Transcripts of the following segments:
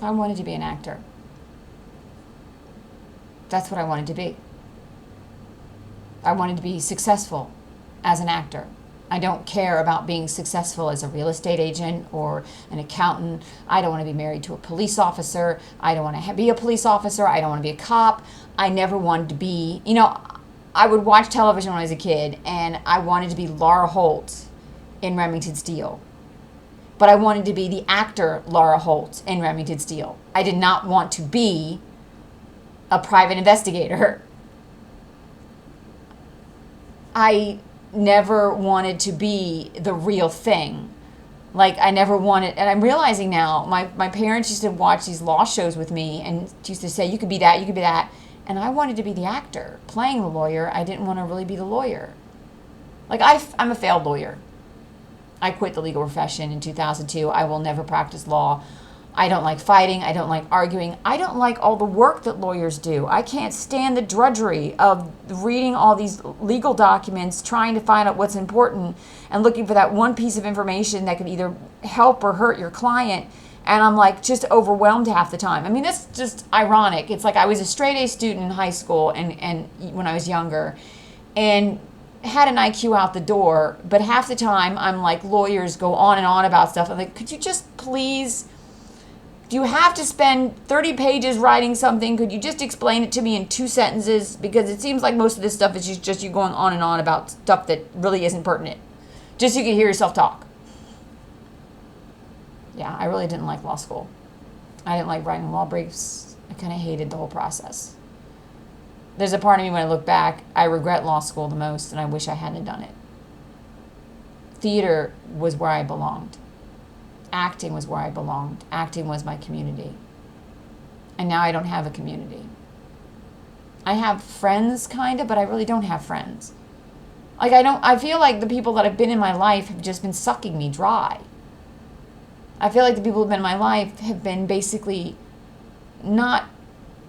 I wanted to be an actor. That's what I wanted to be. I wanted to be successful as an actor. I don't care about being successful as a real estate agent or an accountant. I don't want to be married to a police officer. I don't want to be a police officer. I don't want to be a cop. I never wanted to be, I would watch television when I was a kid, and I wanted to be Laura Holt in Remington Steele. But I wanted to be the actor Laura Holt in Remington Steele. I did not want to be a private investigator. I never wanted to be the real thing. Like, I never wanted, and I'm realizing now, my parents used to watch these law shows with me and used to say, you could be that, you could be that. And I wanted to be the actor, playing the lawyer. I didn't want to really be the lawyer. Like, I'm a failed lawyer. I quit the legal profession in 2002. I will never practice law. I don't like fighting. I don't like arguing. I don't like all the work that lawyers do. I can't stand the drudgery of reading all these legal documents, trying to find out what's important, and looking for that one piece of information that could either help or hurt your client. And I'm like just overwhelmed half the time. I mean, that's just ironic. It's like I was a straight A student in high school and when I was younger, and had an IQ out the door, but half the time I'm like, lawyers go on and on about stuff. I'm like, could you just please... Do you have to spend 30 pages writing something? Could you just explain it to me in 2 sentences? Because it seems like most of this stuff is just you going on and on about stuff that really isn't pertinent. Just so you can hear yourself talk. Yeah, I really didn't like law school. I didn't like writing law briefs. I kind of hated the whole process. There's a part of me when I look back, I regret law school the most, and I wish I hadn't done it. Theater was where I belonged. Acting was where I belonged. Acting was my community. And now I don't have a community. I have friends, kind of, but I really don't have friends. Like, I feel like the people that have been in my life have just been sucking me dry. I feel like the people who have been in my life have been basically not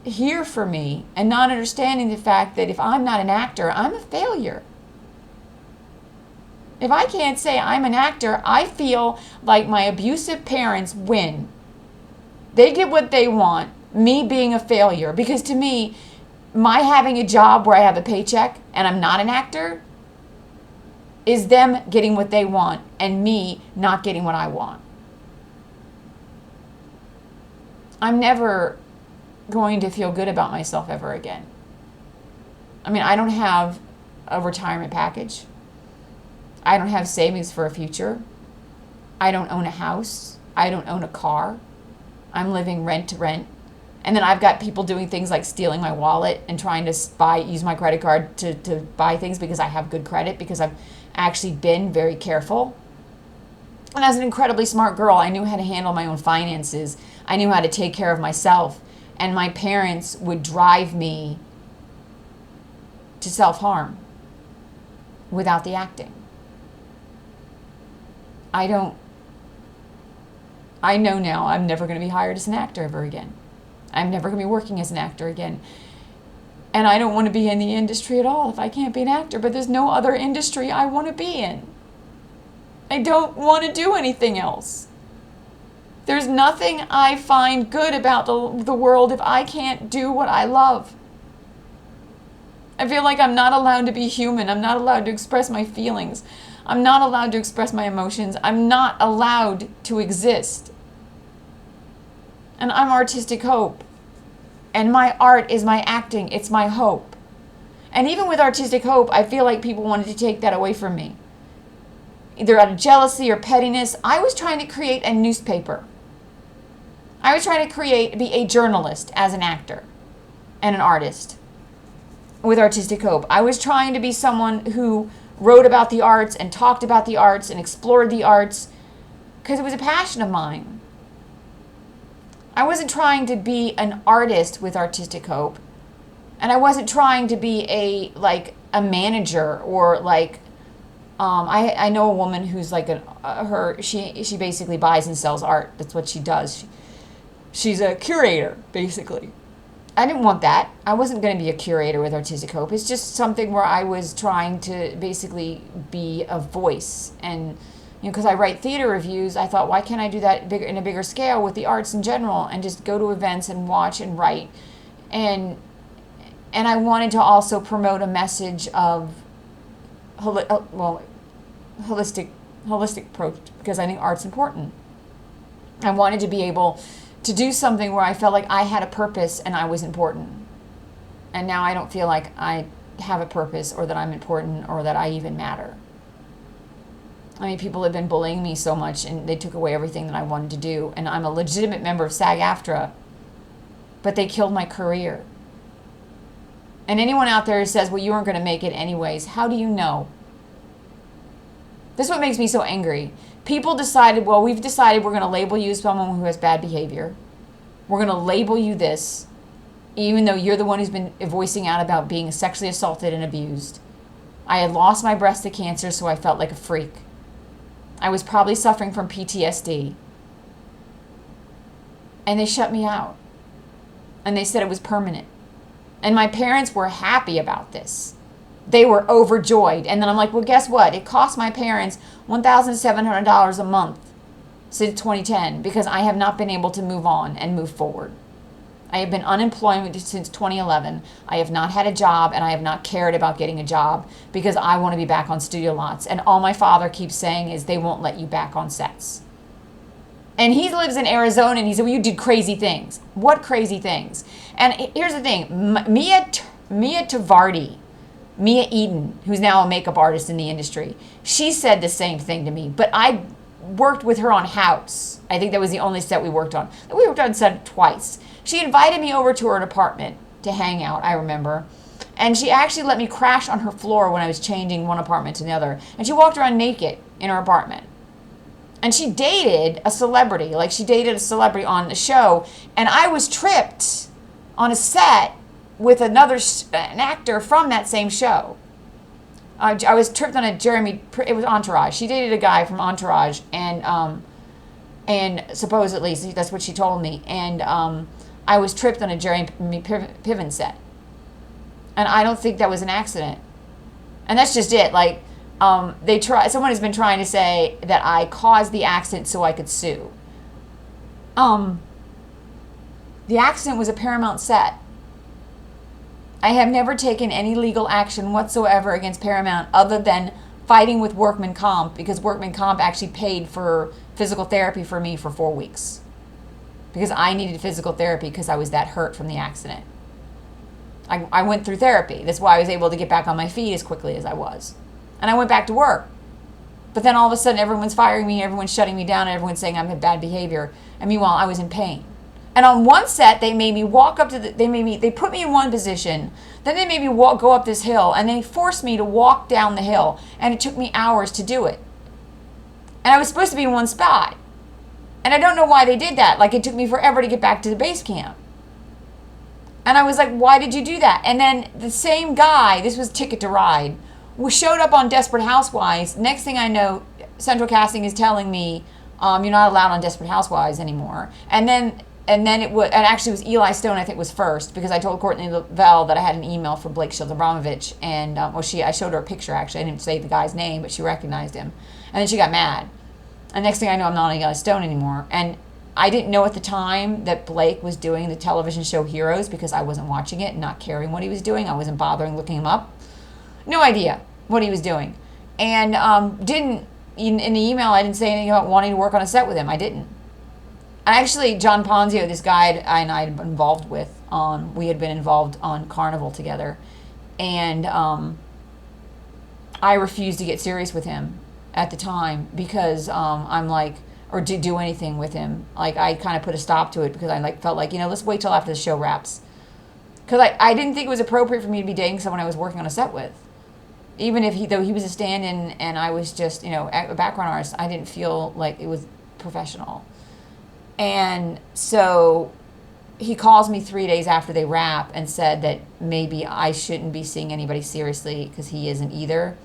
here for me and not understanding the fact that if I'm not an actor, I'm a failure. If I can't say I'm an actor, I feel like my abusive parents win. They get what they want, me being a failure. Because to me, my having a job where I have a paycheck and I'm not an actor is them getting what they want and me not getting what I want. I'm never going to feel good about myself ever again. I mean, I don't have a retirement package. I don't have savings for a future. I don't own a house. I don't own a car. I'm living rent to rent. And then I've got people doing things like stealing my wallet and trying to use my credit card to buy things because I have good credit, because I've actually been very careful. And as an incredibly smart girl, I knew how to handle my own finances. I knew how to take care of myself. And my parents would drive me to self-harm without the acting. I know now I'm never going to be hired as an actor ever again. I'm never going to be working as an actor again. And I don't want to be in the industry at all if I can't be an actor, but there's no other industry I want to be in. I don't want to do anything else. There's nothing I find good about the world if I can't do what I love. I feel like I'm not allowed to be human. I'm not allowed to express my feelings. I'm not allowed to express my emotions. I'm not allowed to exist. And I'm artistic hope. And my art is my acting. It's my hope. And even with artistic hope, I feel like people wanted to take that away from me. Either out of jealousy or pettiness. I was trying to create a newspaper. I was trying to be a journalist as an actor and an artist with artistic hope. I was trying to be someone who wrote about the arts and talked about the arts and explored the arts because it was a passion of mine. I wasn't trying to be an artist with artistic hope, and I wasn't trying to be a manager or I know a woman who's like she basically buys and sells art. That's what she does. She's a curator, basically. I didn't want that. I wasn't going to be a curator with artistic hope. It's just something where I was trying to basically be a voice and because I write theater reviews, I thought, why can't I do that bigger, in a bigger scale with the arts in general, and just go to events and watch and write, and I wanted to also promote a message of holistic approach, because I think art's important. I wanted to be able to do something where I felt like I had a purpose and I was important. And now I don't feel like I have a purpose, or that I'm important, or that I even matter. I mean, people have been bullying me so much, and they took away everything that I wanted to do. And I'm a legitimate member of SAG-AFTRA, but they killed my career. And anyone out there who says, well, you weren't going to make it anyways, how do you know? This is what makes me so angry. People decided, well, we've decided we're going to label you as someone who has bad behavior. We're going to label you this, even though you're the one who's been voicing out about being sexually assaulted and abused. I had lost my breast to cancer, so I felt like a freak. I was probably suffering from PTSD. And they shut me out. And they said it was permanent. And my parents were happy about this. They were overjoyed. And then I'm like, well, guess what? It cost my parents $1,700 a month since 2010, because I have not been able to move on and move forward. I have been unemployed since 2011. I have not had a job, and I have not cared about getting a job, because I want to be back on studio lots. And all my father keeps saying is they won't let you back on sets. And he lives in Arizona, and he said, well, you did crazy things. What crazy things? And here's the thing. Mia Eden, who's now a makeup artist in the industry, she said the same thing to me. But I worked with her on House. I think that was the only set we worked on. We worked on set twice. She invited me over to her apartment to hang out, I remember. And she actually let me crash on her floor when I was changing one apartment to the other. And she walked around naked in her apartment. And she dated a celebrity. Like, she dated a celebrity on the show. And I was tripped on a set with an actor from that same show. I was tripped on it was Entourage. She dated a guy from Entourage, and supposedly, that's what she told me. And I was tripped on a Jeremy Piven set. And I don't think that was an accident. And that's just it. Like, someone has been trying to say that I caused the accident so I could sue. The accident was a Paramount set. I have never taken any legal action whatsoever against Paramount, other than fighting with Workman Comp, because Workman Comp actually paid for physical therapy for me for 4 weeks, because I needed physical therapy because I was that hurt from the accident. I went through therapy. That's why I was able to get back on my feet as quickly as I was. And I went back to work. But then all of a sudden, everyone's firing me, everyone's shutting me down, and everyone's saying I'm in bad behavior. And meanwhile, I was in pain. And on one set, they made me walk up to they put me in one position, then they made me go up this hill, and they forced me to walk down the hill. And it took me hours to do it. And I was supposed to be in one spot. And I don't know why they did that. Like, it took me forever to get back to the base camp. And I was like, why did you do that? And then the same guy, this was Ticket to Ride, showed up on Desperate Housewives. Next thing I know, Central Casting is telling me, you're not allowed on Desperate Housewives anymore. And then it was, and actually it was Eli Stone, I think, was first, because I told Courtney Lavelle that I had an email from Blake Shields Abramovich, and I showed her a picture, actually. I didn't say the guy's name, but she recognized him. And then she got mad. And next thing I know, I'm not on Eli Stone anymore. And I didn't know at the time that Blake was doing the television show Heroes, because I wasn't watching it and not caring what he was doing. I wasn't bothering looking him up. No idea what he was doing. And in the email, I didn't say anything about wanting to work on a set with him. I didn't. Actually, John Ponzio, this guy I had been involved with, we had been involved on Carnival together. And I refused to get serious with him at the time, because I'm like, or to do anything with him. Like, I kind of put a stop to it, because I felt like, let's wait till after the show wraps. Because I didn't think it was appropriate for me to be dating someone I was working on a set with. Even though he was a stand-in and I was just, a background artist, I didn't feel like it was professional. And so he calls me 3 days after they wrap and said that maybe I shouldn't be seeing anybody seriously, because he isn't either.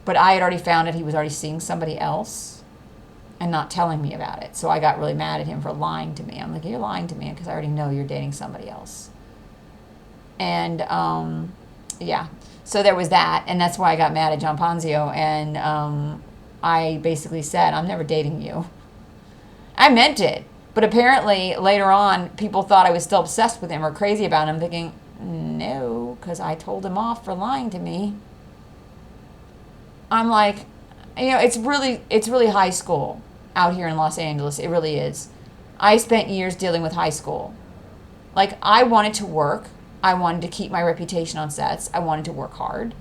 But I had already found out he was already seeing somebody else and not telling me about it. So I got really mad at him for lying to me. I'm like, you're lying to me because I already know you're dating somebody else. And yeah, so there was that, and that's why I got mad at John Ponzio. And I basically said, I'm never dating you. I meant it. But apparently, later on, people thought I was still obsessed with him or crazy about him, thinking, no, because I told him off for lying to me. I'm like, it's really high school out here in Los Angeles. It really is. I spent years dealing with high school. Like, I wanted to work. I wanted to keep my reputation on sets. I wanted to work hard.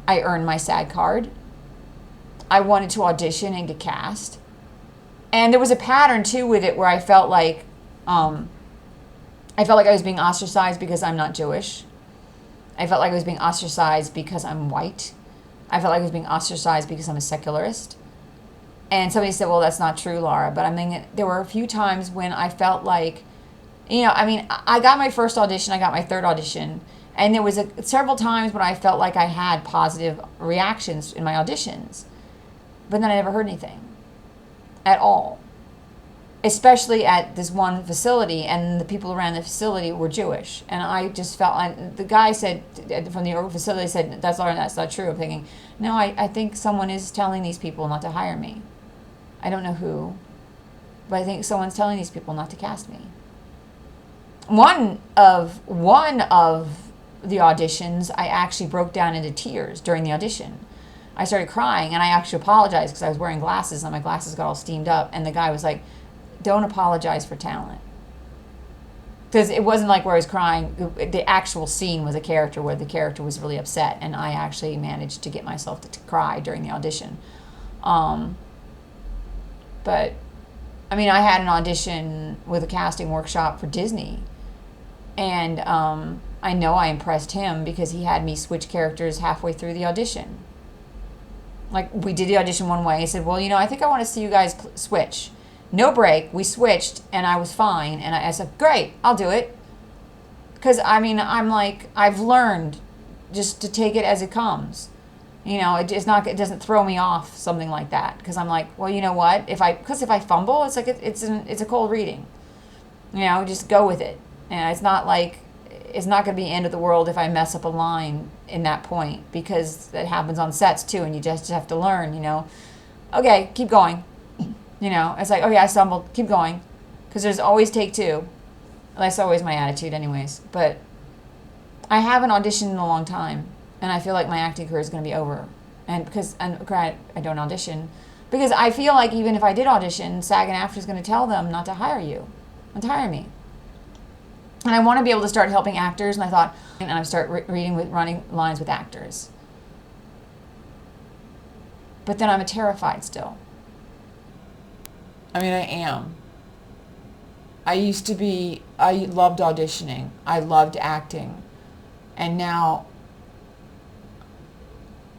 I earned my SAG card. I wanted to audition and get cast. And there was a pattern too with it where I felt like I was being ostracized because I'm not Jewish. I felt like I was being ostracized because I'm white. I felt like I was being ostracized because I'm a secularist. And somebody said, well, that's not true, Laura. But I mean, there were a few times when I felt like, I got my first audition, I got my third audition. And there was several times when I felt like I had positive reactions in my auditions. But then I never heard anything at all. Especially at this one facility, and the people around the facility were Jewish. And I just felt, and the guy said, from the facility said, that's not true. I'm thinking, no, I think someone is telling these people not to hire me. I don't know who, but I think someone's telling these people not to cast me. One of the auditions, I actually broke down into tears during the audition. I started crying, and I actually apologized because I was wearing glasses, and my glasses got all steamed up, and the guy was like, don't apologize for talent. Because it wasn't like where I was crying. The actual scene was a character where the character was really upset, and I actually managed to get myself to cry during the audition. But, I mean, I had an audition with a casting workshop for Disney, and I know I impressed him because he had me switch characters halfway through the audition. Like, we did the audition one way. He said, well, I think I want to see you guys switch. No break. We switched, and I was fine. And I said, great, I'll do it. Because, I'm like, I've learned just to take it as it comes. It doesn't throw me off, something like that. Because I'm like, well, you know what? If I fumble, it's like it's a cold reading. Just go with it. And it's not like, it's not going to be the end of the world if I mess up a line in that point, because that happens on sets too, and you just have to learn, okay, keep going. It's like, okay, I stumbled, keep going, because there's always take two. That's always my attitude anyways. But I haven't auditioned in a long time, and I feel like my acting career is going to be over. And I don't audition, because I feel like even if I did audition, SAG and AFTRA is going to tell them not to hire you, not to hire me. And I want to be able to start helping actors, and I thought, and I start running lines with actors. But then I'm terrified still. I am. I loved auditioning. I loved acting. And now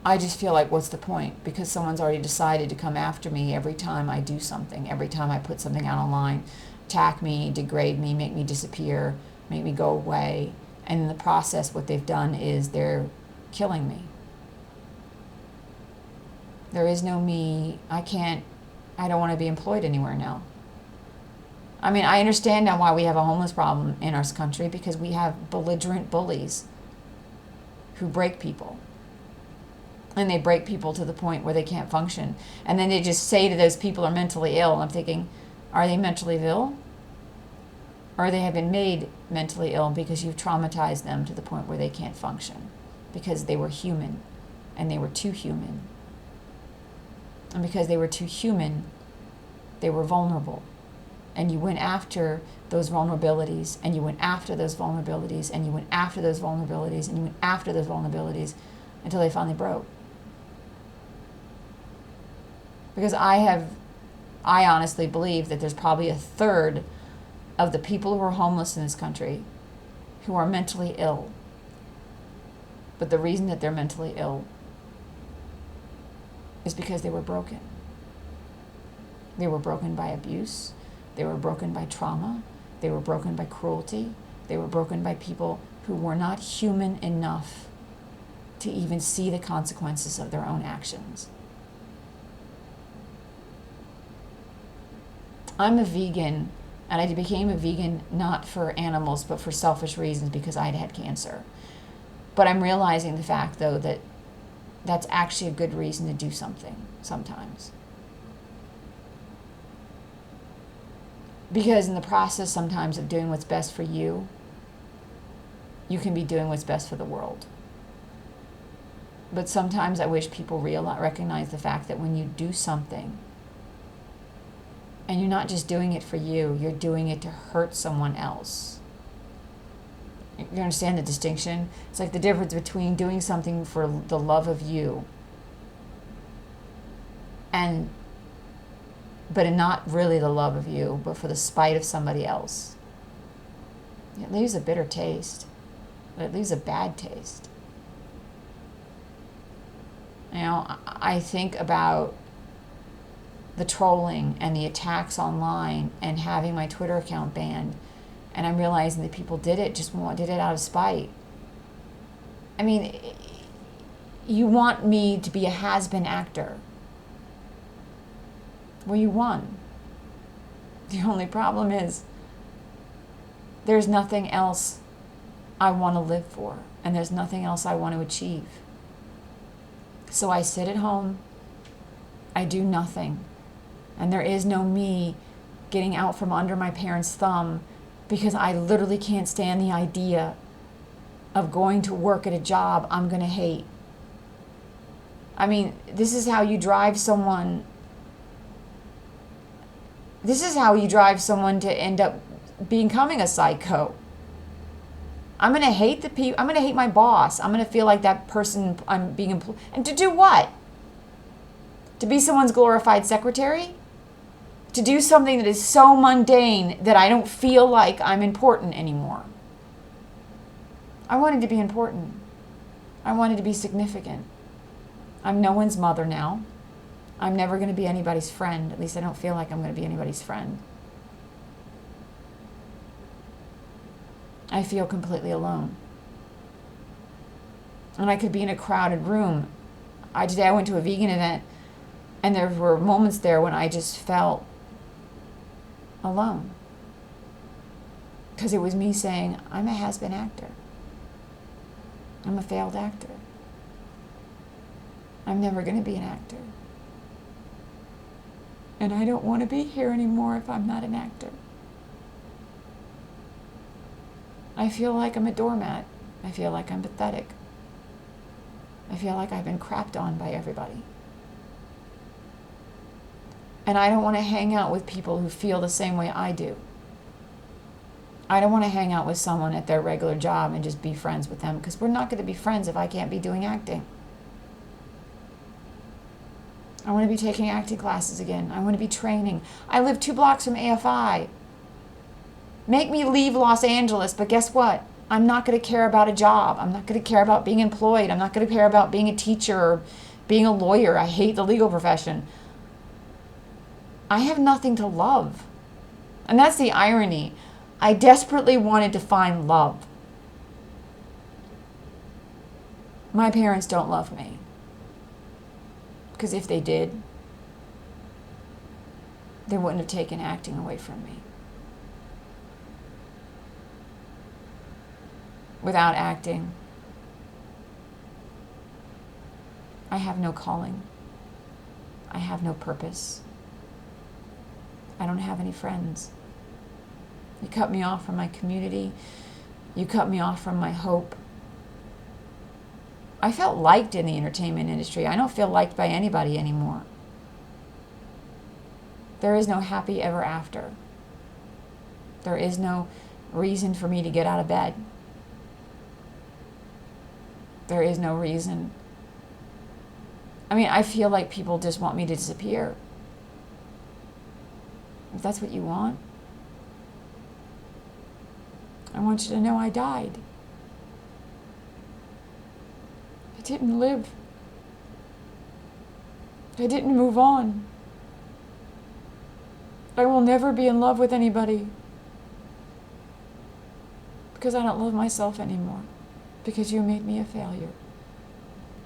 I just feel like, what's the point? Because someone's already decided to come after me every time I do something, every time I put something out online, attack me, degrade me, make me disappear, make me go away. And in the process, what they've done is they're killing me. There is no me. I don't want to be employed anywhere now. I understand now why we have a homeless problem in our country, because we have belligerent bullies who break people. And they break people to the point where they can't function. And then they just say to those people are mentally ill. And I'm thinking, are they mentally ill? Or they have been made mentally ill because you've traumatized them to the point where they can't function. Because they were human, and they were too human. And because they were too human, they were vulnerable. And you went after those vulnerabilities, and you went after those vulnerabilities, and you went after those vulnerabilities, and you went after those vulnerabilities until they finally broke. Because I honestly believe that there's probably a third of the people who are homeless in this country who are mentally ill. But the reason that they're mentally ill is because they were broken. They were broken by abuse. They were broken by trauma. They were broken by cruelty. They were broken by people who were not human enough to even see the consequences of their own actions. I'm a vegan, and I became a vegan not for animals, but for selfish reasons, because I had had cancer. But I'm realizing the fact, though, that that's actually a good reason to do something sometimes. Because in the process sometimes of doing what's best for you, you can be doing what's best for the world. But sometimes I wish people recognize the fact that when you do something, and you're not just doing it for you, you're doing it to hurt someone else. You understand the distinction? It's like the difference between doing something for the love of you but not really the love of you, but for the spite of somebody else. It leaves a bitter taste. It leaves a bad taste. You know, I think about the trolling and the attacks online and having my Twitter account banned, and I'm realizing that people did it out of spite. I mean, you want me to be a has-been actor. Well, you won. The only problem is there's nothing else I want to live for, and there's nothing else I want to achieve. So I sit at home, I do nothing, and there is no me getting out from under my parents' thumb because I literally can't stand the idea of going to work at a job I'm going to hate. I mean, this is how you drive someone to end up becoming a psycho. I'm going to hate the people. I'm going to hate my boss. I'm going to feel like that person I'm being employed. And to do what? To be someone's glorified secretary? To do something that is so mundane that I don't feel like I'm important anymore. I wanted to be important. I wanted to be significant. I'm no one's mother now. I'm never going to be anybody's friend. At least I don't feel like I'm going to be anybody's friend. I feel completely alone. And I could be in a crowded room. Today I went to a vegan event, and there were moments there when I just felt alone. Because it was me saying, I'm a has-been actor. I'm a failed actor. I'm never going to be an actor. And I don't want to be here anymore if I'm not an actor. I feel like I'm a doormat. I feel like I'm pathetic. I feel like I've been crapped on by everybody. And I don't want to hang out with people who feel the same way I do. I don't want to hang out with someone at their regular job and just be friends with them, because we're not going to be friends if I can't be doing acting. I want to be taking acting classes again. I want to be training. I live 2 blocks from AFI. Make me leave Los Angeles, but guess what? I'm not going to care about a job. I'm not going to care about being employed. I'm not going to care about being a teacher or being a lawyer. I hate the legal profession. I have nothing to love. And that's the irony. I desperately wanted to find love. My parents don't love me. Because if they did, they wouldn't have taken acting away from me. Without acting, I have no calling. I have no purpose. I don't have any friends. You cut me off from my community. You cut me off from my hope. I felt liked in the entertainment industry. I don't feel liked by anybody anymore. There is no happy ever after. There is no reason for me to get out of bed. There is no reason. I mean, I feel like people just want me to disappear. If that's what you want, I want you to know I died. I didn't live. I didn't move on. I will never be in love with anybody because I don't love myself anymore, because you made me a failure.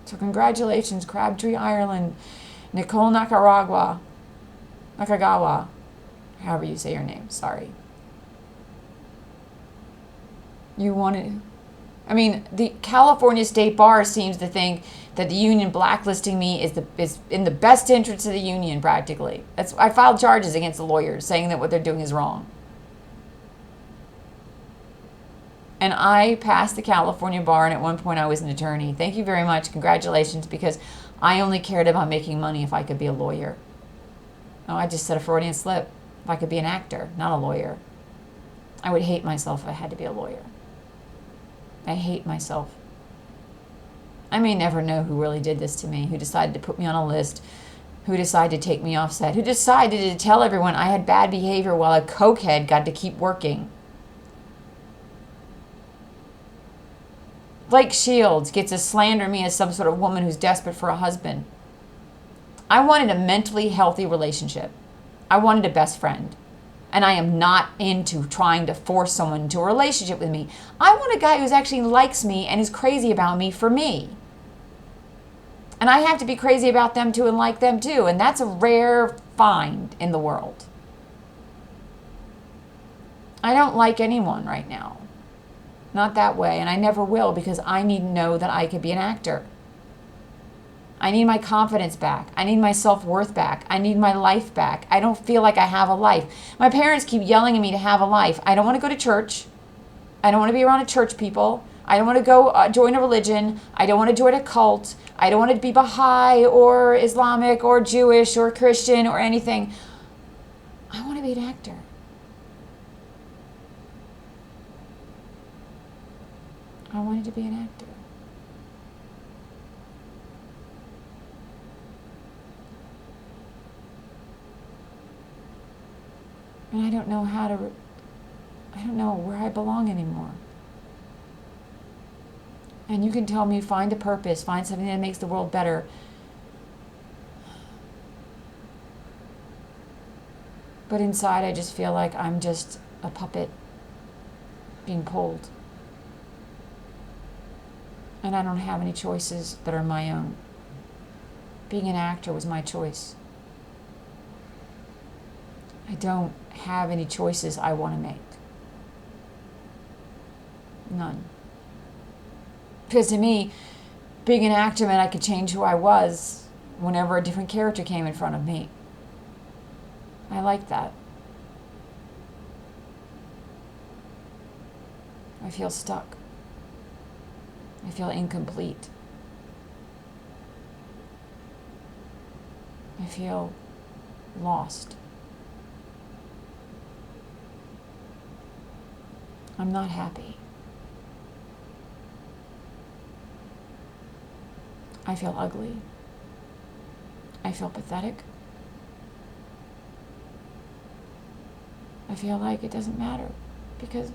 So congratulations, Crabtree, Ireland, Nicole Nakagawa, however you say your name, sorry. You wanted I mean, the California State Bar seems to think that the union blacklisting me is in the best interest of the union, practically. I filed charges against the lawyers saying that what they're doing is wrong. And I passed the California bar, and at one point I was an attorney. Thank you very much. Congratulations, because I only cared about making money if I could be a lawyer. Oh, I just said a Freudian slip. If I could be an actor, not a lawyer. I would hate myself if I had to be a lawyer. I hate myself. I may never know who really did this to me, who decided to put me on a list, who decided to take me off set, who decided to tell everyone I had bad behavior while a cokehead got to keep working. Blake Shields gets to slander me as some sort of woman who's desperate for a husband. I wanted a mentally healthy relationship. I wanted a best friend. And I am not into trying to force someone into a relationship with me. I want a guy who actually likes me and is crazy about me for me. And I have to be crazy about them too and like them too. And that's a rare find in the world. I don't like anyone right now. Not that way, and I never will, because I need to know that I could be an actor. I need my confidence back. I need my self-worth back. I need my life back. I don't feel like I have a life. My parents keep yelling at me to have a life. I don't want to go to church. I don't want to be around church people. I don't want to go join a religion. I don't want to join a cult. I don't want to be Baha'i or Islamic or Jewish or Christian or anything. I want to be an actor. I wanted to be an actor. And I don't know I don't know where I belong anymore. And you can tell me, find a purpose, find something that makes the world better. But inside I just feel like I'm just a puppet being pulled. And I don't have any choices that are my own. Being an actor was my choice. I don't have any choices I want to make. None. Because to me, being an actor meant I could change who I was whenever a different character came in front of me. I like that. I feel stuck. I feel incomplete. I feel lost. I'm not happy. I feel ugly. I feel pathetic. I feel like it doesn't matter because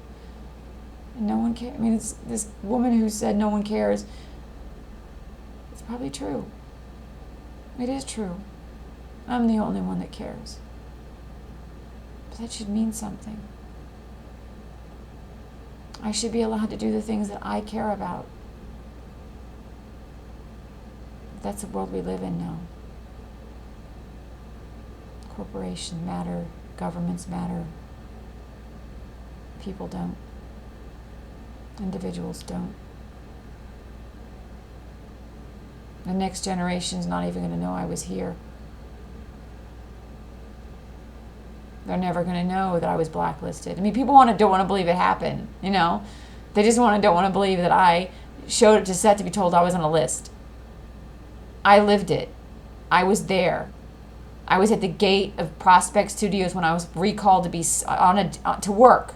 no one cares. I mean, it's this woman who said no one cares. It's probably true. It is true. I'm the only one that cares. But that should mean something. I should be allowed to do the things that I care about. That's the world we live in now. Corporations matter, governments matter. People don't. Individuals don't. The next generation's not even going to know I was here. They're never going to know that I was blacklisted. I mean, people don't want to believe it happened, you know? They just don't want to believe that I showed up to set to be told I was on a list. I lived it. I was there. I was at the gate of Prospect Studios when I was recalled to be to work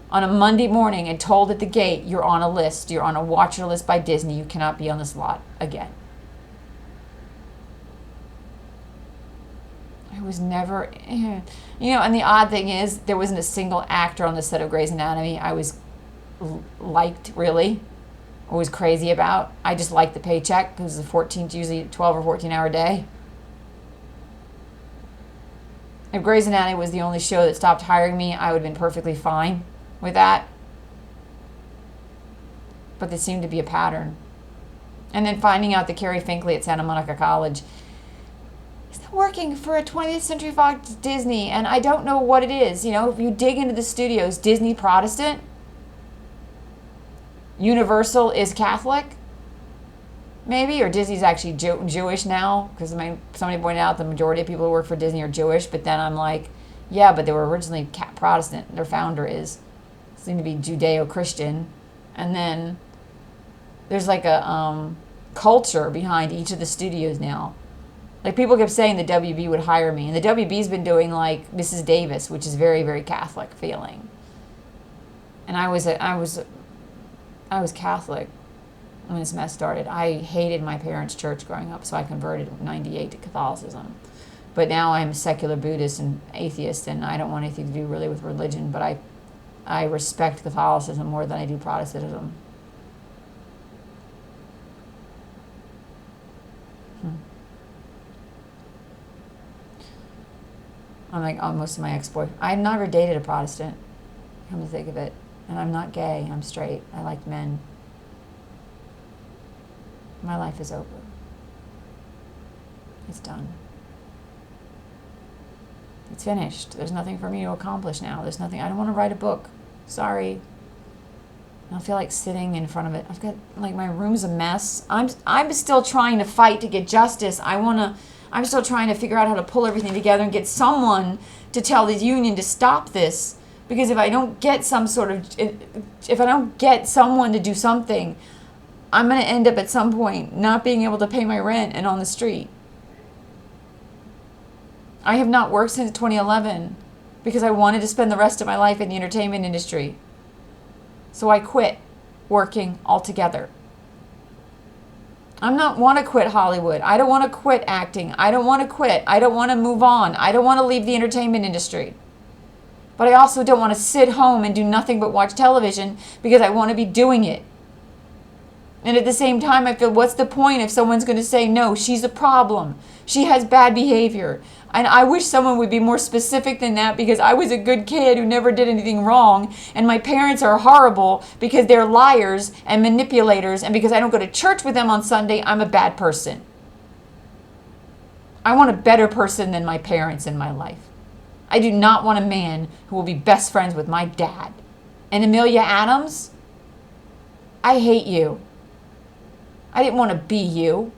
on a Monday morning and told at the gate, you're on a list. You're on a watcher list by Disney. You cannot be on this lot again. I was never, and the odd thing is there wasn't a single actor on the set of Grey's Anatomy I was liked, really, or was crazy about. I just liked the paycheck because it's usually 12 or 14 hour day. If Grey's Anatomy was the only show that stopped hiring me, I would have been perfectly fine with that. But there seemed to be a pattern. And then finding out that Carrie Finkley at Santa Monica College is working for a 20th Century Fox Disney, and I don't know what it is. If you dig into the studios, Disney Protestant, Universal is Catholic, maybe, or Disney's actually Jewish now, because somebody pointed out the majority of people who work for Disney are Jewish, but then I'm like, yeah, but they were originally Protestant. Their founder seemed to be Judeo-Christian. And then there's like a culture behind each of the studios now. Like, people kept saying the WB would hire me, and the WB's been doing like Mrs. Davis, which is very, very Catholic feeling. And I was Catholic when this mess started. I hated my parents' church growing up, so I converted in '98 to Catholicism. But now I'm a secular Buddhist and atheist, and I don't want anything to do really with religion, but I respect Catholicism more than I do Protestantism. I'm like, oh, most of my ex-boyfriends. I've never dated a Protestant, come to think of it. And I'm not gay, I'm straight. I like men. My life is over. It's done. It's finished. There's nothing for me to accomplish now. There's nothing. I don't want to write a book. Sorry. I don't feel like sitting in front of it. I've got, like, my room's a mess. I'm still trying to fight to get justice. I'm still trying to figure out how to pull everything together and get someone to tell the union to stop this. Because if I don't get if I don't get someone to do something, I'm going to end up at some point not being able to pay my rent and on the street. I have not worked since 2011 because I wanted to spend the rest of my life in the entertainment industry. So I quit working altogether. I don't want to quit Hollywood. I don't want to quit acting. I don't want to quit. I don't want to move on. I don't want to leave the entertainment industry. But I also don't want to sit home and do nothing but watch television because I want to be doing it. And at the same time, I feel, what's the point if someone's going to say, no, she's a problem. She has bad behavior. And I wish someone would be more specific than that, because I was a good kid who never did anything wrong. And my parents are horrible because they're liars and manipulators. And because I don't go to church with them on Sunday, I'm a bad person. I want a better person than my parents in my life. I do not want a man who will be best friends with my dad. And Amelia Adams, I hate you. I didn't want to be you.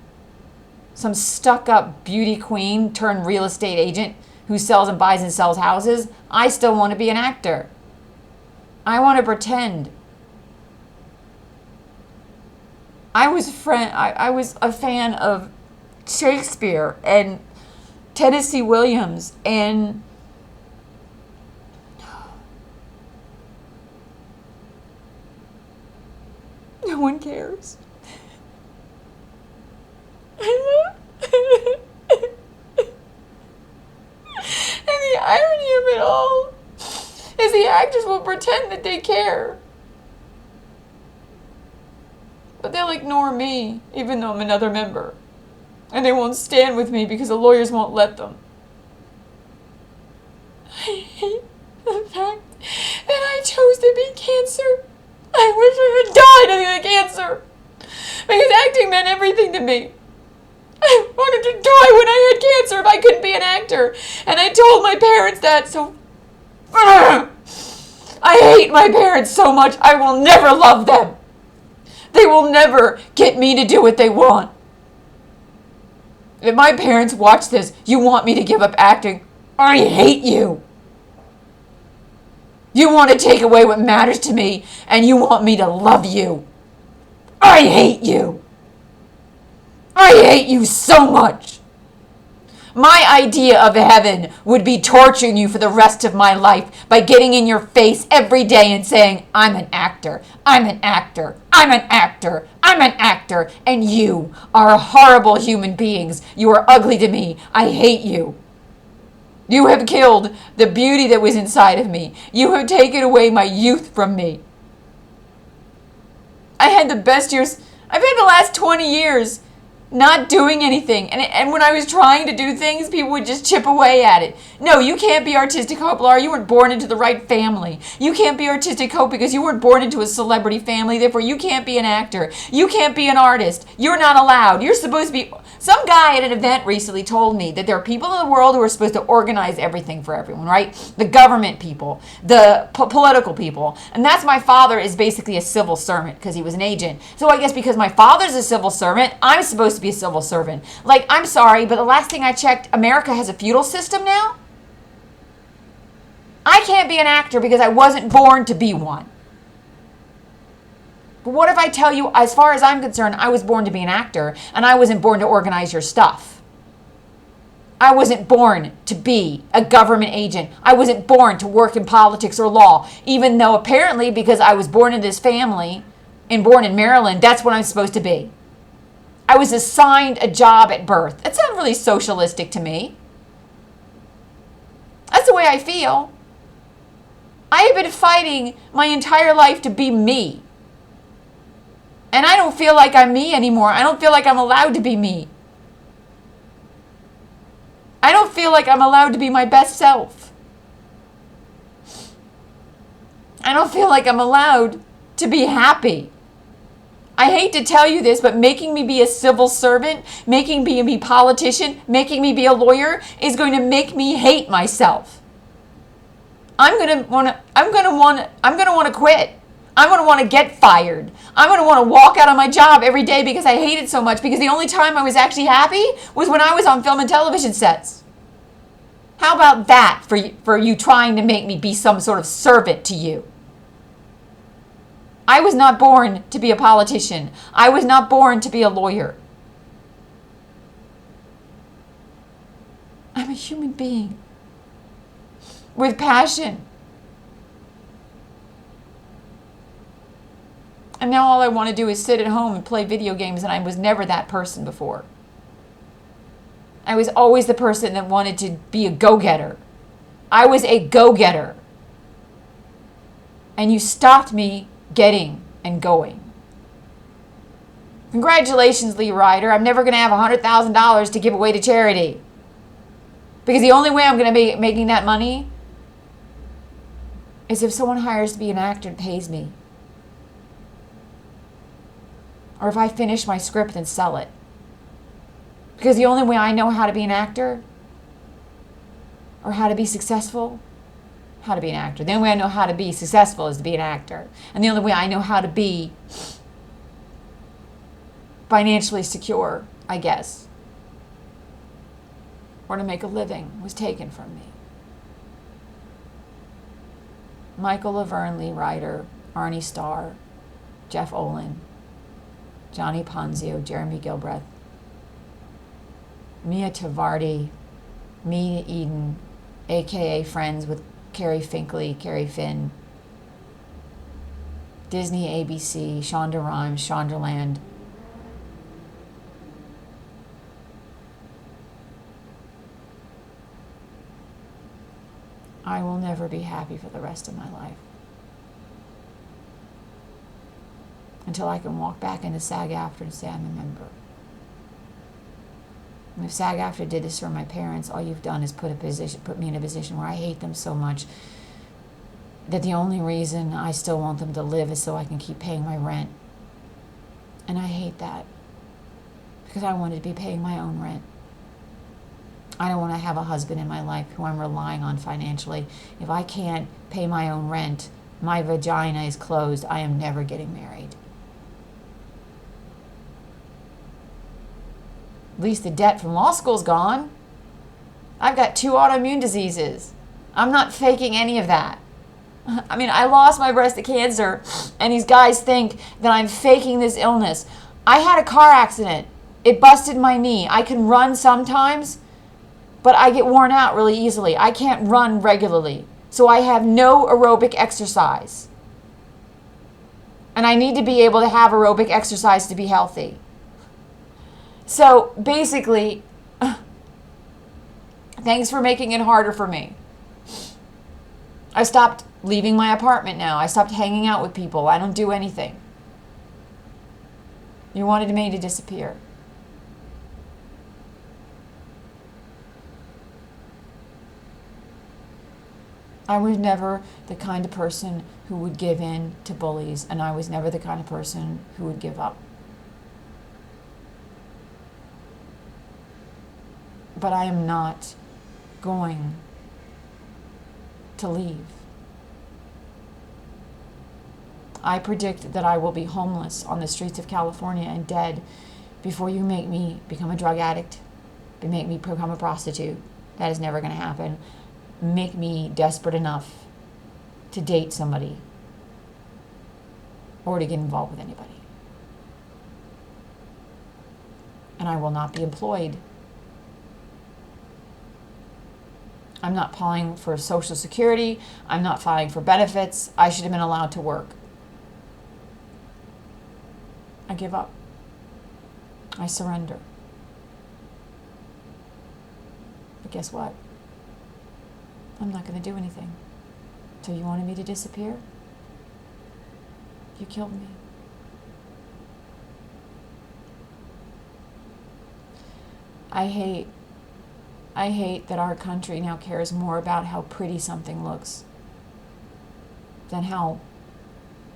Some stuck-up beauty queen turned real estate agent who sells and buys and sells houses. I still want to be an actor. I want to pretend. I was a fan of Shakespeare and Tennessee Williams, and no one cares. And the irony of it all is the actors will pretend that they care. But they'll ignore me, even though I'm another member. And they won't stand with me because the lawyers won't let them. I hate the fact that I chose to be cancer. I wish I had died of the cancer. Because acting meant everything to me. I wanted to die when I had cancer if I couldn't be an actor. And I told my parents that, so I hate my parents so much, I will never love them. They will never get me to do what they want. If my parents watch this, you want me to give up acting, I hate you. You want to take away what matters to me, and you want me to love you. I hate you. I hate you so much. My idea of heaven would be torturing you for the rest of my life by getting in your face every day and saying, I'm an actor, I'm an actor, I'm an actor, I'm an actor, and you are horrible human beings. You are ugly to me. I hate you. You have killed the beauty that was inside of me. You have taken away my youth from me. I had the best years. I've had the last 20 years not doing anything. And when I was trying to do things, people would just chip away at it. No, you can't be artistic hope, Laura. You weren't born into the right family. You can't be artistic hope because you weren't born into a celebrity family. Therefore, you can't be an actor. You can't be an artist. You're not allowed. You're supposed to be Some guy at an event recently told me that there are people in the world who are supposed to organize everything for everyone, right? The government people, the political people. And that's my father is basically a civil servant because he was an agent. So I guess because my father's a civil servant, I'm supposed to be a civil servant. Like, I'm sorry, but the last thing I checked, America has a feudal system now? I can't be an actor because I wasn't born to be one. But what if I tell you, as far as I'm concerned, I was born to be an actor and I wasn't born to organize your stuff. I wasn't born to be a government agent. I wasn't born to work in politics or law, even though apparently because I was born in this family and born in Maryland, that's what I'm supposed to be. I was assigned a job at birth. That sounds really socialistic to me. That's the way I feel. I have been fighting my entire life to be me. And I don't feel like I'm me anymore. I don't feel like I'm allowed to be me. I don't feel like I'm allowed to be my best self. I don't feel like I'm allowed to be happy. I hate to tell you this, but making me be a civil servant, making me be a politician, making me be a lawyer is going to make me hate myself. I'm going to want to quit. I'm going to want to get fired. I'm going to want to walk out on my job every day because I hate it so much, because the only time I was actually happy was when I was on film and television sets. How about that for you trying to make me be some sort of servant to you? I was not born to be a politician. I was not born to be a lawyer. I'm a human being with passion. And now all I want to do is sit at home and play video games, and I was never that person before. I was always the person that wanted to be a go-getter. I was a go-getter. And you stopped me getting and going. Congratulations, Lee Ryder. I'm never going to have $100,000 to give away to charity. Because the only way I'm going to be making that money is if someone hires to be an actor and pays me. Or if I finish my script and sell it. Because the only way I know how to be an actor, or how to be successful, how to be an actor. The only way I know how to be successful is to be an actor. And the only way I know how to be financially secure, I guess, or to make a living, was taken from me. Michael Laverne, Lee Ryder, Arnie Starr, Jeff Olin, Johnny Ponzio, Jeremy Gilbreth, Mia Tavardi, Mia Eden, a.k.a. friends with Carrie Finkley, Carrie Finn, Disney, ABC, Shonda Rhimes, Shondaland, I will never be happy for the rest of my life. Until I can walk back into SAG-AFTRA and say I'm a member. And if SAG-AFTRA did this for my parents, all you've done is put me in a position where I hate them so much that the only reason I still want them to live is so I can keep paying my rent. And I hate that. Because I wanted to be paying my own rent. I don't want to have a husband in my life who I'm relying on financially. If I can't pay my own rent, my vagina is closed, I am never getting married. At least the debt from law school's gone. I've got 2 autoimmune diseases. I'm not faking any of that. I mean, I lost my breast to cancer, and these guys think that I'm faking this illness. I had a car accident. It busted my knee. I can run sometimes, but I get worn out really easily. I can't run regularly, so I have no aerobic exercise. And I need to be able to have aerobic exercise to be healthy. So basically, thanks for making it harder for me. I stopped leaving my apartment now. I stopped hanging out with people. I don't do anything. You wanted me to disappear. I was never the kind of person who would give in to bullies, and I was never the kind of person who would give up. But I am not going to leave. I predict that I will be homeless on the streets of California and dead before you make me become a drug addict, make me become a prostitute. That is never going to happen. Make me desperate enough to date somebody or to get involved with anybody. And I will not be employed. I'm not applying for Social Security. I'm not filing for benefits. I should have been allowed to work. I give up. I surrender. But guess what? I'm not going to do anything. So you wanted me to disappear? You killed me. I hate that our country now cares more about how pretty something looks than how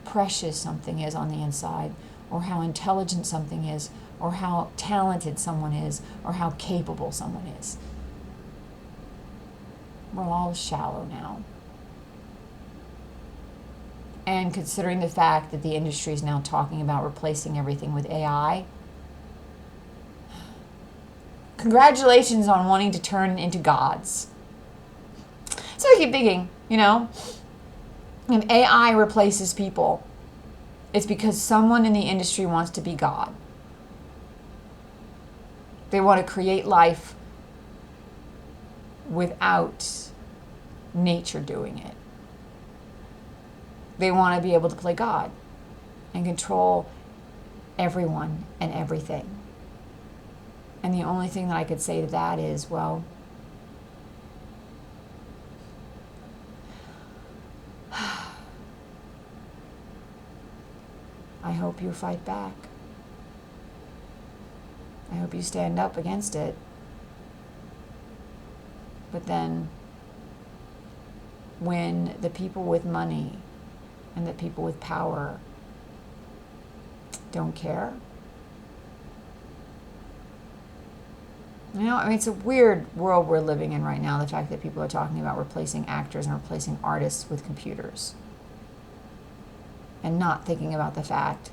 precious something is on the inside, or how intelligent something is, or how talented someone is, or how capable someone is. We're all shallow now. And considering the fact that the industry is now talking about replacing everything with AI, congratulations on wanting to turn into gods. So I keep thinking, if AI replaces people, it's because someone in the industry wants to be God. They want to create life without nature doing it. They want to be able to play God and control everyone and everything. And the only thing that I could say to that is, well, I hope you fight back. I hope you stand up against it. But then, when the people with money and the people with power don't care, it's a weird world we're living in right now, the fact that people are talking about replacing actors and replacing artists with computers. And not thinking about the fact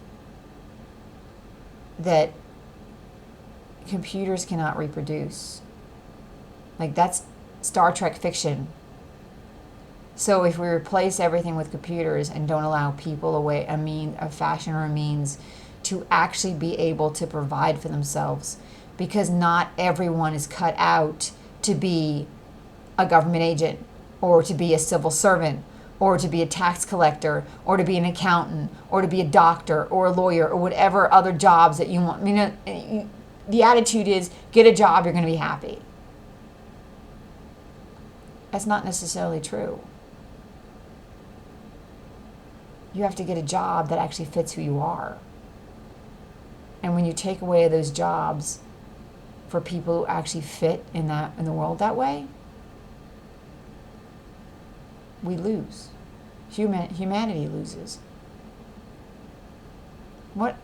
that computers cannot reproduce. That's Star Trek fiction. So if we replace everything with computers and don't allow people a fashion or a means to actually be able to provide for themselves, because not everyone is cut out to be a government agent or to be a civil servant or to be a tax collector or to be an accountant or to be a doctor or a lawyer or whatever other jobs that you want. The attitude is, get a job, you're going to be happy. That's not necessarily true. You have to get a job that actually fits who you are. And when you take away those jobs for people who actually fit in the world that way, we lose. Humanity loses. I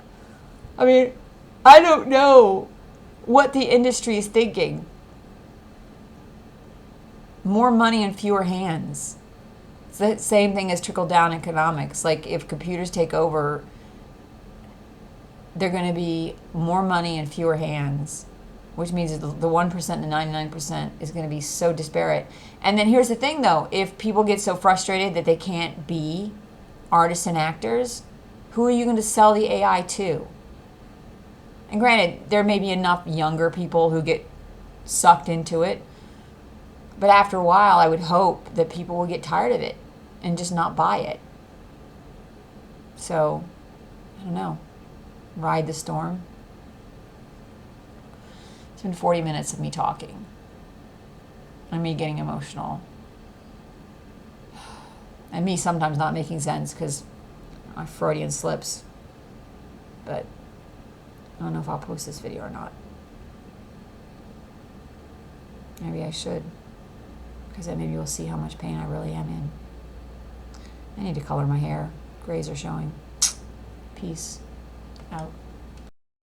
don't know what the industry is thinking. More money and fewer hands. It's the same thing as trickle-down economics. If computers take over, they're going to be more money and fewer hands, which means the 1% and the 99% is going to be so disparate. And then here's the thing, though. If people get so frustrated that they can't be artists and actors, who are you going to sell the AI to? And granted, there may be enough younger people who get sucked into it. But after a while, I would hope that people will get tired of it and just not buy it. So, I don't know. Ride the storm. It's been 40 minutes of me talking and me getting emotional. And me sometimes not making sense because my Freudian slips. But I don't know if I'll post this video or not. Maybe I should, because then maybe you'll see how much pain I really am in. I need to color my hair. Grays are showing. Peace out.